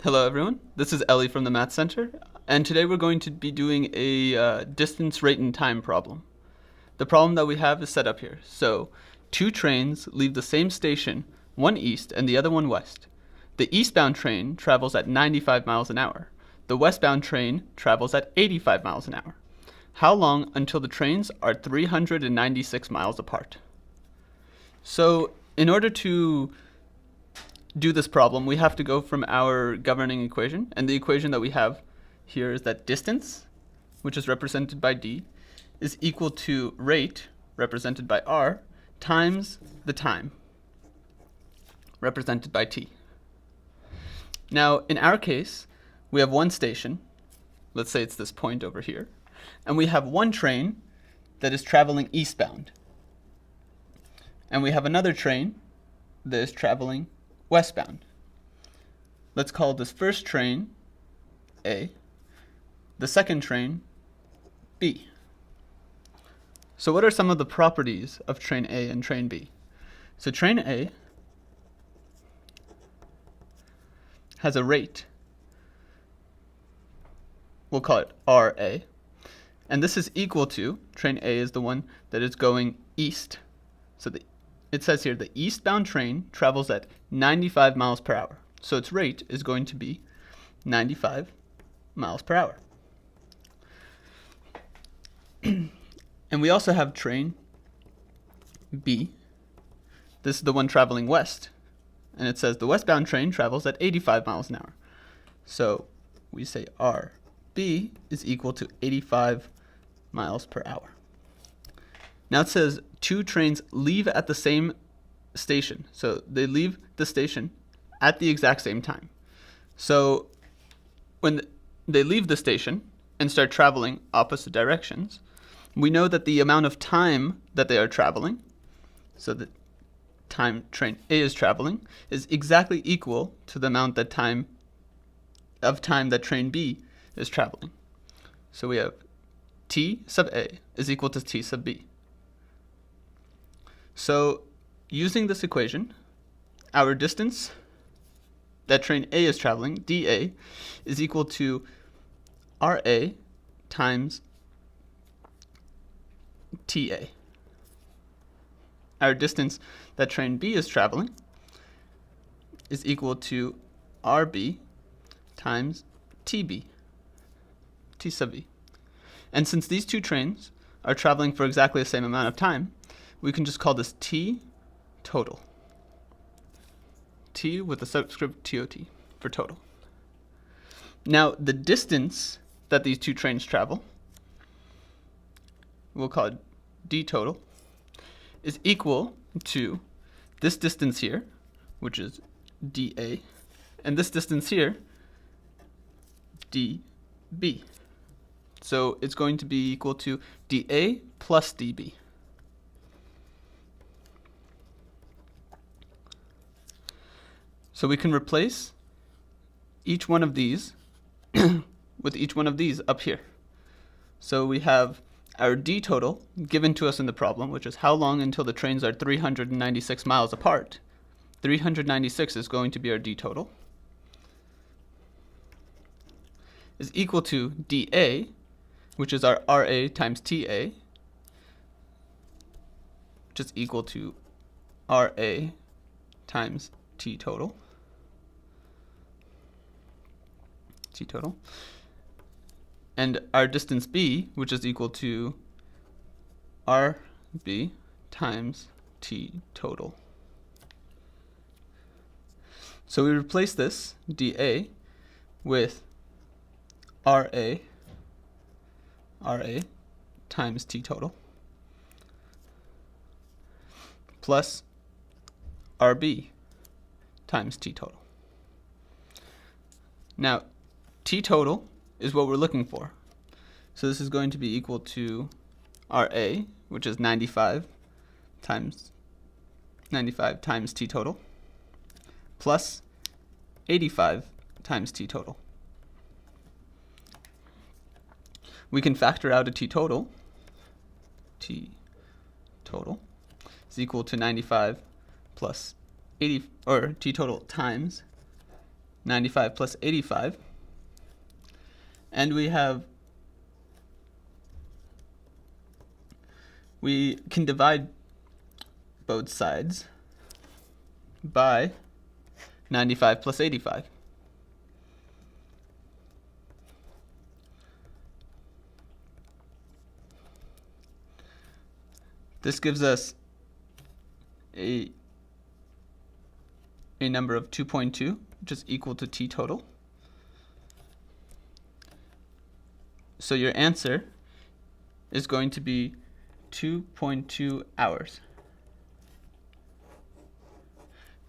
Hello everyone, this is Ellie from the Math Center, and today we're going to be doing a distance, rate, and time problem. The problem that we have is set up here. So, two trains leave the same station, one east and the other one west. The eastbound train travels at 95 miles an hour. The westbound train travels at 85 miles an hour. How long until the trains are 396 miles apart? So, in order to do this problem, we have to go from our governing equation. And the equation that we have here is that distance, which is represented by d, is equal to rate, represented by r, times the time, represented by t. Now, in our case, we have one station. Let's say it's this point over here. And we have one train that is traveling eastbound. And we have another train that is traveling westbound. Let's call this first train A, the second train B. So what are some of the properties of train A and train B? So train A has a rate. We'll call it RA. And this is equal to, train A is the one that is going east. So it says here the eastbound train travels at 95 miles per hour. So its rate is going to be 95 miles per hour. And we also have train B. This is the one traveling west. And it says the westbound train travels at 85 miles an hour. So we say RB is equal to 85 miles per hour. Now it says two trains leave at the same station. So they leave the station at the exact same time. So when they leave the station and start traveling opposite directions, we know that the amount of time that they are traveling, so the time train A is traveling, is exactly equal to the amount that time that train B is traveling. So we have T sub A is equal to T sub B. So using this equation, our distance that train A is traveling, dA, is equal to RA times TA. Our distance that train B is traveling is equal to RB times TB, T sub B. And since these two trains are traveling for exactly the same amount of time, we can just call this T total. T with the subscript TOT for total. Now, the distance that these two trains travel, we'll call it D total, is equal to this distance here, which is dA, and this distance here, dB. So it's going to be equal to dA plus dB. So we can replace each one of these with each one of these up here. So we have our D total given to us in the problem, which is how long until the trains are 396 miles apart. 396 is going to be our D total, is equal to dA, which is our RA times TA, which is equal to RA times T total. And our distance B, which is equal to RB times T total. So we replace this dA with RA times T total plus RB times T total. Now, T total is what we're looking for. So this is going to be equal to RA, which is 95 times T total, plus 85 times T total. We can factor out a T total. T total is equal to 95 plus 80, or T total times 95 plus 85. And we can divide both sides by 95 plus 85. This gives us a number of 2.2, which is equal to t total. So your answer is going to be 2.2 hours.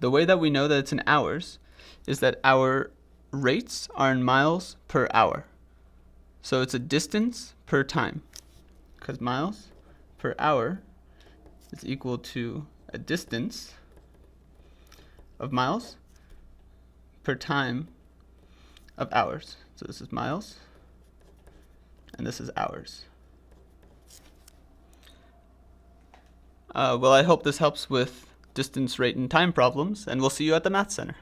The way that we know that it's in hours is that our rates are in miles per hour. So it's a distance per time, because miles per hour is equal to a distance of miles per time of hours. So this is miles, and this is hours. Well, I hope this helps with distance, rate, and time problems, and we'll see you at the Math Center.